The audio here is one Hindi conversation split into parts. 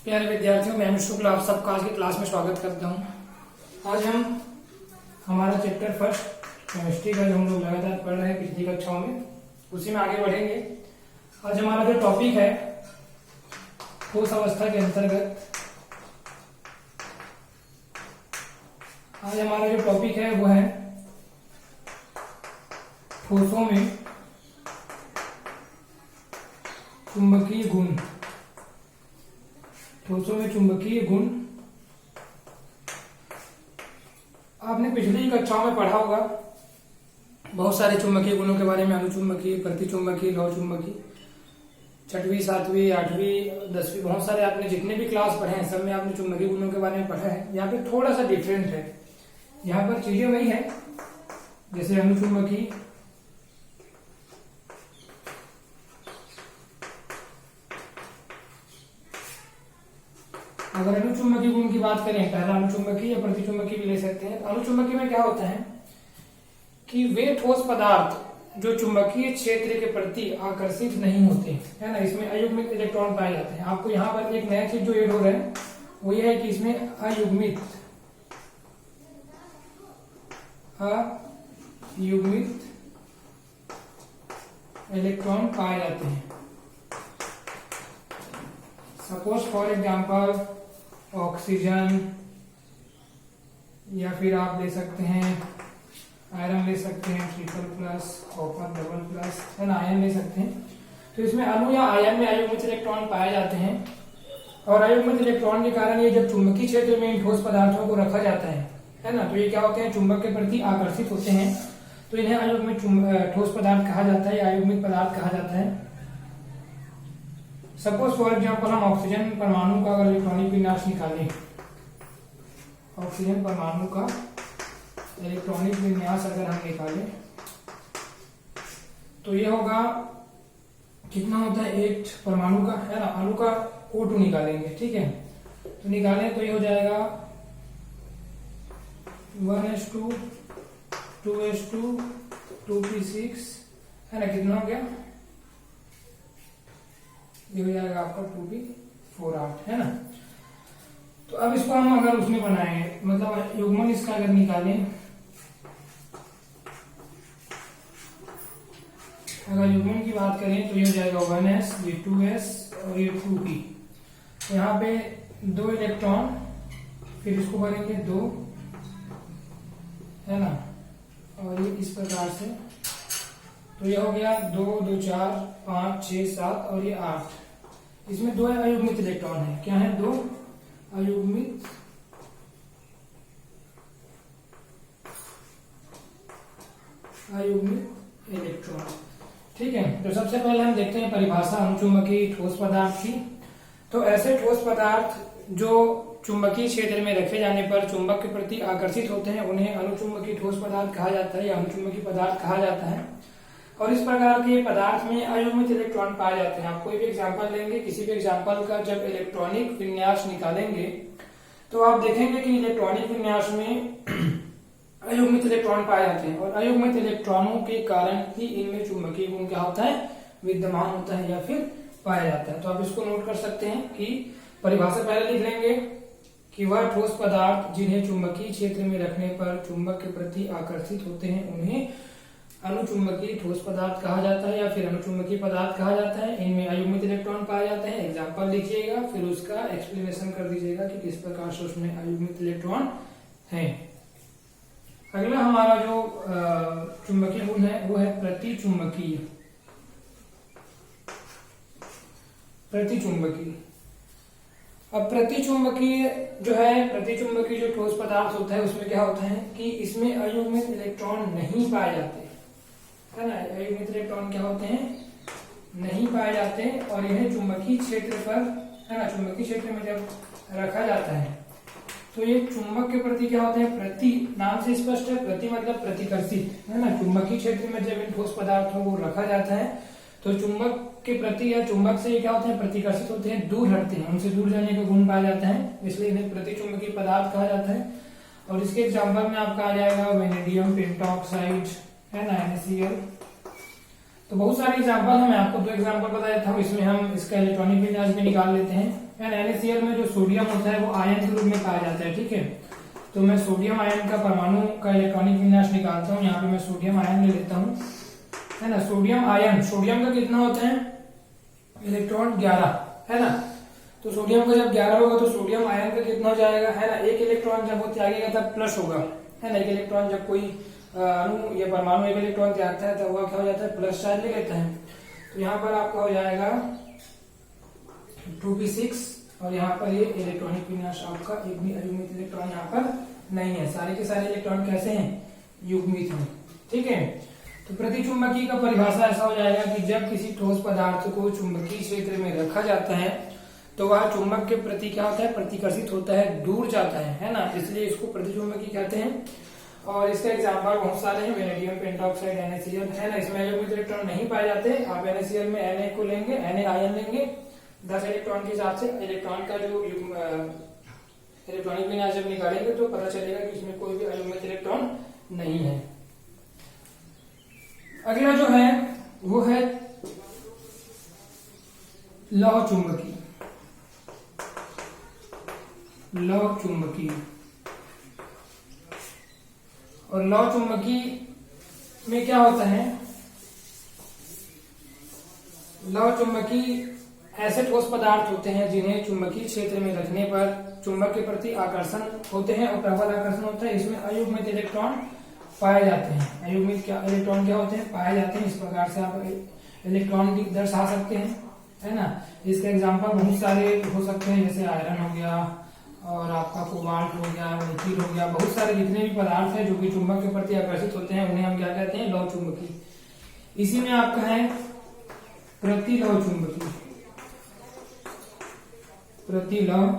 प्यारे विद्यार्थियों, मैं शुक्ला आप सबका आज की क्लास में स्वागत करता हूँ। आज हम हमारा चैप्टर फर्स्ट केमिस्ट्री का जो हम लोग लगातार पढ़ रहे हैं पिछली कक्षाओं में, उसी में आगे बढ़ेंगे। आज हमारा जो टॉपिक है ठोस अवस्था के अंतर्गत, आज हमारा जो टॉपिक है वो है ठोसों में चुंबकीय गुण। ठोसों में चुंबकीय गुण आपने पिछली कक्षाओं में पढ़ा होगा। बहुत सारे चुंबकीय गुणों के बारे में, अनुचुंबकीय, प्रतिचुंबकीय, लौह चुंबकीय, 6वीं 7वीं 8वीं 10वीं, बहुत सारे आपने जितने भी क्लास पढ़े हैं सब में आपने चुंबकीय गुणों के बारे में पढ़ा है। यहाँ पे थोड़ा सा डिफरेंट है, यहाँ पर चीजें वही है जैसे अनुचुंबकीय, अगर अनुचुंबकीय गुण की बात करें, पहला अनुचुंबकीय या प्रतिचुंबकीय भी ले सकते हैं। अनुचुंबकीय में क्या होता है कि वे ठोस पदार्थ जो चुंबकीय क्षेत्र के प्रति आकर्षित नहीं होते, है ना, इसमें अयुग्मित इलेक्ट्रॉन पाए जाते हैं। आपको यहाँ पर एक नया चीज जो ऐड हो रहा है वो ये है कि इसमें अयुग्मित इलेक्ट्रॉन पाए जाते हैं। सपोज फॉर एग्जाम्पल ऑक्सीजन, या फिर आप ले सकते हैं आयरन, ले सकते हैं ट्रिपल+, कॉपर डबल+, है ना, आयन ले सकते हैं। तो इसमें अणु या आयन में अयुग्मित इलेक्ट्रॉन पाए जाते हैं, और अयुग्मित इलेक्ट्रॉन के कारण ये जब चुंबकीय क्षेत्र में इन ठोस पदार्थों को रखा जाता है ना, तो ये क्या होते हैं, चुंबक के प्रति आकर्षित होते हैं। तो इन्हें अयुग्मित ठोस पदार्थ कहा जाता है या अयुग्मित पदार्थ कहा जाता है। सपोज फॉर एग्जाम्पल हम ऑक्सीजन परमाणु का अगर इलेक्ट्रॉनिक विन्यास निकालें, ऑक्सीजन परमाणु का इलेक्ट्रॉनिक विन्यास अगर हम निकालें तो ये होगा, कितना होता है, एक परमाणु का, है ना, अणु का O2 निकालेंगे, ठीक है। तो निकालें तो ये हो जाएगा 1s2 2s2 2p6, है ना, कितना हो गया, ये हो जाएगा आपका 2p48, है ना। तो अब इसको हम अगर उसमें बनाएंगे, मतलब युग्मन इसका अगर निकालें, अगर युग्मन की बात करें तो ये हो जाएगा 1s, ये 2s और ये 2p। तो यहाँ पे 2 इलेक्ट्रॉन, फिर इसको करेंगे 2, है ना, और ये इस प्रकार से, तो ये हो गया 2 2 4 5 6 7 और ये 8। इसमें 2 अयुग्मित इलेक्ट्रॉन है, क्या है, 2 अयुग्मित इलेक्ट्रॉन, ठीक है। तो सबसे पहले हम देखते हैं परिभाषा अनुचुंबकीय ठोस पदार्थ की। तो ऐसे ठोस पदार्थ जो चुंबकीय क्षेत्र में रखे जाने पर चुंबक के प्रति आकर्षित होते हैं उन्हें अनुचुंबकीय ठोस पदार्थ कहा जाता है या अनुचुंबकीय पदार्थ कहा जाता है। और इस प्रकार के पदार्थ में अयुग्मित इलेक्ट्रॉन पाए जाते हैं। आप कोई भी एग्जांपल लेंगे, किसी भी एग्जांपल का जब इलेक्ट्रॉनिक विन्यास निकालेंगे तो आप देखेंगे कि इलेक्ट्रॉनिक विन्यास में अयुग्मित इलेक्ट्रॉन पाए जाते हैं, और अयुग्मित इलेक्ट्रॉनों के कारण ही इनमें चुंबकीय गुण क्या होता है, विद्यमान होता है या फिर पाया जाता है। तो आप इसको नोट कर सकते हैं कि परिभाषा पहले लिख लेंगे कि वह ठोस पदार्थ जिन्हें चुंबकीय क्षेत्र में रखने पर चुंबक के प्रति आकर्षित होते हैं उन्हें अनुचुंबकीय ठोस पदार्थ कहा जाता है या फिर अनुचुंबकीय पदार्थ कहा जाता है। इनमें अयुग्मित इलेक्ट्रॉन पाए जाते हैं। एग्जांपल लिखिएगा, फिर उसका एक्सप्लेनेशन कर दीजिएगा कि किस प्रकार से उसमें अयुग्मित इलेक्ट्रॉन है। अगला हमारा जो चुंबकीय गुण है वो है प्रतिचुंबकीय। अब प्रतिचुंबकीय जो है, प्रतिचुंबकीय जो ठोस पदार्थ होता है उसमें क्या होता है कि इसमें अयुग्मित इलेक्ट्रॉन नहीं पाए जाते, है ना, अयुग्मित इलेक्ट्रॉन क्या होते हैं, नहीं पाए जाते, और इन्हें चुंबकीय क्षेत्र पर, है ना, चुंबकीय क्षेत्र में जब रखा जाता है तो ये चुंबक के प्रति क्या होते हैं, प्रति, नाम से स्पष्ट है, प्रति मतलब प्रतिकर्षित, है ना। चुंबकीय क्षेत्र में जब इन ठोस पदार्थों को रखा जाता है तो चुंबक के प्रति या चुंबक से ये क्या होते हैं, प्रतिकर्षित होते हैं, दूर हटते हैं, उनसे दूर जाने का गुण पाया जाता है, इसलिए इन्हें प्रतिचुंबकीय पदार्थ कहा जाता है। और इसके एग्जाम्पल में आपका आ जाएगा वेनेडियम पेंटॉक्साइड, है ना, NaCl। तो बहुत सारे एग्जांपल हैं, मैं आपको 2 एग्जांपल बता देता हूँ, इसमें हम इसका इलेक्ट्रॉनिक विन्यास भी निकाल लेते हैं। एंड NaCl में जो सोडियम होता है वो आयन के रूप में पाया जाता है, ठीक है। तो मैं सोडियम आयन का परमाणु का इलेक्ट्रॉनिक विन्यास निकालता हूँ। यहाँ पे मैं सोडियम आयन ले लेता हूँ, है ना। सोडियम आयन, सोडियम का कितना होता है, इलेक्ट्रॉन 11, है ना। तो सोडियम का जब 11 होगा तो सोडियम आयन का कितना हो जाएगा, है ना। एक इलेक्ट्रॉन जब वो त्यागेगा तब प्लस होगा, है ना। एक इलेक्ट्रॉन जब कोई अणु या परमाणु एक इलेक्ट्रॉन त्यागता है तो वह क्या हो जाता है, प्लस चार्ज ले लेता है। तो यहाँ पर आपका हो जाएगा 2p6 और यहाँ पर ये इलेक्ट्रॉनिक विन्यास आपका एक भी अयुग्मित इलेक्ट्रॉन यहाँ पर नहीं है। सारे के सारे इलेक्ट्रॉन कैसे हैं, युग्मित हैं, ठीक है। तो प्रतिचुंबकीय का परिभाषा ऐसा हो जाएगा कि जब किसी ठोस पदार्थ को चुंबकीय क्षेत्र में रखा जाता है तो वह चुंबक के प्रति क्या होता है, प्रतिकर्षित होता है, दूर जाता है ना। इसलिए इसको प्रतिचुंबकीय कहते हैं। और इसका एग्जाम्पल बहुत सारे हैं, वेनेडियम पेंटॉक्साइड, NaCl, है ना। इसमें अयुग्मित इलेक्ट्रॉन नहीं पाए जाते। आप NaCl में Na को लेंगे, Na आयन लेंगे 10 इलेक्ट्रॉन के हिसाब से। इलेक्ट्रॉन का जो इलेक्ट्रॉनिक विन्यास जब निकालेंगे तो पता चलेगा कि इसमें कोई भी अयुग्मित इलेक्ट्रॉन नहीं है। अगला जो है वो है लौह चुंबकीय। लौह चुंबकीय और लौह चुंबकीय में क्या होता है, लौह चुंबकीय ऐसे ठोस पदार्थ होते हैं जिन्हें चुंबकीय क्षेत्र में रखने पर चुंबक के प्रति आकर्षण होते हैं और प्रबल आकर्षण होता है। इसमें अयुग्मित इलेक्ट्रॉन पाए जाते हैं। अयुग्मित क्या इलेक्ट्रॉन क्या होते हैं, पाए जाते हैं। इस प्रकार से आप इलेक्ट्रॉन की दर्शा सकते हैं, है ना। इसके एग्जांपल बहुत सारे हो सकते हैं, जैसे आयरन हो गया और आपका कोबाल्ट हो गया, निकिल हो गया। बहुत सारे जितने भी पदार्थ हैं जो कि चुंबक के प्रति आकर्षित होते हैं उन्हें हम क्या कहते हैं, लौह चुंबकीय। इसी में आपका है प्रतिलौह चुंबकीय। प्रतिलौह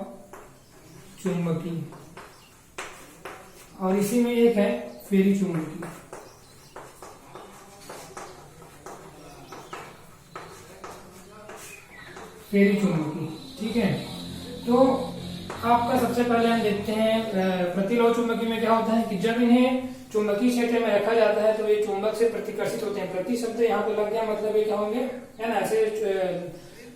चुंबकीय और इसी में एक है फेरी चुंबकीय। फेरी चुंबकीय, ठीक है। तो आपका सबसे पहले हम देखते हैं प्रतिलौह चुंबकीय में क्या होता है कि जब इन्हें चुंबकीय क्षेत्र में रखा जाता है तो ये चुंबक से प्रतिकर्षित होते हैं। प्रति शब्द यहाँ पे लग गया, मतलब ये क्या होंगे, है ना। ऐसे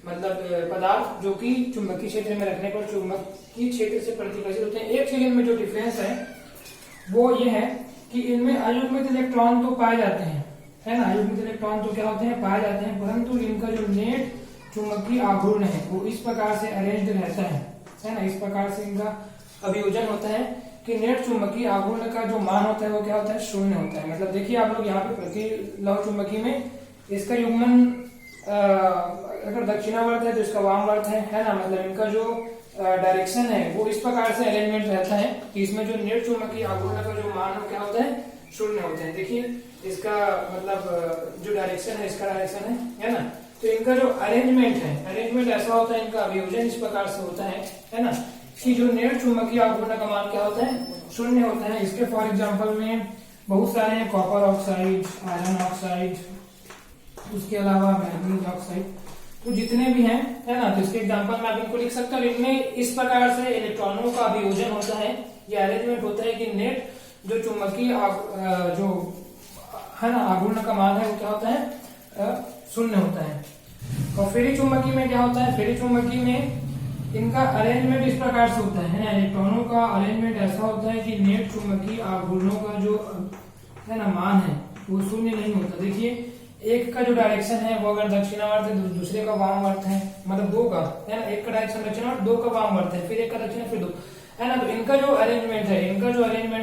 मतलब पदार्थ जो कि चुंबकीय क्षेत्र में रखने पर चुंबकीय क्षेत्र से प्रतिकर्षित होते हैं। एक चीज इनमें जो डिफरेंस है वो ये है कि इनमें अयुग्मित इलेक्ट्रॉन तो पाए जाते हैं, है ना। अयुग्मित इलेक्ट्रॉन तो क्या होते हैं, पाए जाते हैं, परंतु इनका जो नेट चुंबकीय आघूर्ण है वो इस प्रकार से अरेंज्ड रहता है ना। इस प्रकार से इनका अभियोजन होता है कि नेट चुंबकीय आघूर्ण का जो मान होता है वो क्या होता है, 0 होता है। मतलब देखिए आप लोग यहाँ पे प्रतिलौह चुंबकीय में इसका युग्मन अगर दक्षिणावर्त है तो इसका वामवर्त है ना। मतलब इनका जो डायरेक्शन है वो इस प्रकार से अरेंजमेंट रहता है कि इसमें जो नेट चुंबकीय आघूर्ण का जो मान हो क्या होता है, 0 होता है। देखिए इसका मतलब जो डायरेक्शन है, इसका डायरेक्शन है ना। तो इनका जो अरेंजमेंट है, अरेंजमेंट ऐसा होता है, इनका अभियोजन इस प्रकार से होता है ना, कि जो नेट चुंबकीय आघूर्ण का मान क्या होता है, 0 होता है। इसके फॉर एग्जांपल में बहुत सारे हैं, कॉपर ऑक्साइड, आयरन ऑक्साइड, उसके अलावा मैग्नीज ऑक्साइड, तो जितने भी हैं, है ना। तो इसके एग्जांपल में आप इनको लिख सकते हो। इनमें इस प्रकार से इलेक्ट्रॉनों का अभियोजन होता है, ये अरेंजमेंट होता है कि नेट जो चुंबकीय जो है ना आघूर्ण का मान है वो क्या होता है, 0 होता है। और फेरी चुंबकीय में क्या होता है, फेरी चुंबकीय में इनका अरेंजमेंट इस प्रकार से होता है ना। इलेक्ट्रॉनों का अरेंजमेंट ऐसा होता है कि नेट चुंबकीय आघूर्णों का जो है ना मान है वो 0 नहीं होता। देखिए एक का जो डायरेक्शन है वो अगर दक्षिणावर्त है, दूसरे का वामवर्त है, मतलब 2 का, है ना। एक का डायरेक्शन दक्षिणावर्त, 2 का वामवर्त है, फिर एक का दक्षिण, फिर 2, है ना। तो इनका जो अरेंजमेंट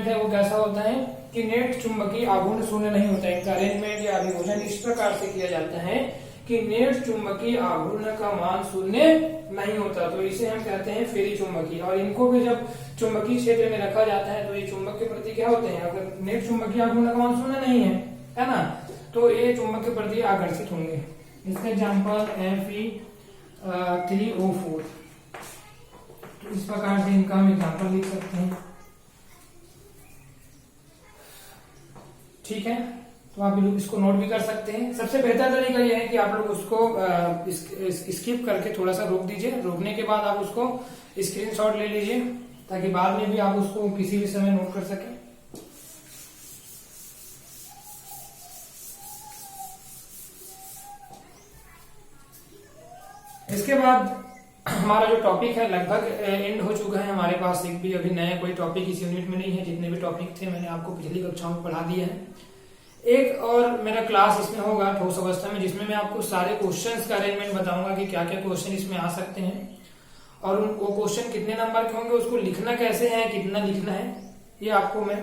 है वो कैसा होता है कि नेट चुंबकीय आघूर्ण 0 नहीं होता है। इनका अरेंजमेंट या अभियोजन इस प्रकार से किया जाता है कि नेट चुंबकीय आघूर्ण का मान 0 नहीं होता। तो इसे हम कहते हैं फेरी चुंबकीय। और इनको भी जब चुंबकीय क्षेत्र में रखा जाता है तो ये चुंबक के प्रति क्या होते हैं, अगर नेट चुंबकीय आघूर्ण का मान 0 नहीं है ना, तो ये चुंबक के प्रति आकर्षित होंगे। इसका एग्जांपल Fe3O4। तो इस प्रकार से इनका हम एग्जांपल लिख सकते हैं, ठीक है। तो आप लोग इसको नोट भी कर सकते हैं। सबसे बेहतर तरीका यह है कि आप लोग उसको स्किप करके थोड़ा सा रोक दीजिए। रोकने के बाद आप उसको स्क्रीनशॉट ले लीजिए ताकि बाद में भी आप उसको किसी भी समय नोट कर सकें। इसके बाद हमारा जो टॉपिक है लगभग एंड हो चुका है। हमारे पास एक भी अभी नया कोई टॉपिक इस यूनिट में नहीं है। जितने भी टॉपिक थे मैंने आपको पिछली कक्षाओं में पढ़ा दिए हैं। एक और मेरा क्लास इसमें होगा ठोस अवस्था में, जिसमें मैं आपको सारे क्वेश्चंस का अरेंजमेंट बताऊंगा कि क्या क्या क्वेश्चन इसमें आ सकते हैं और वो क्वेश्चन कितने नंबर के होंगे, उसको लिखना कैसे है, कितना लिखना है, ये आपको मैं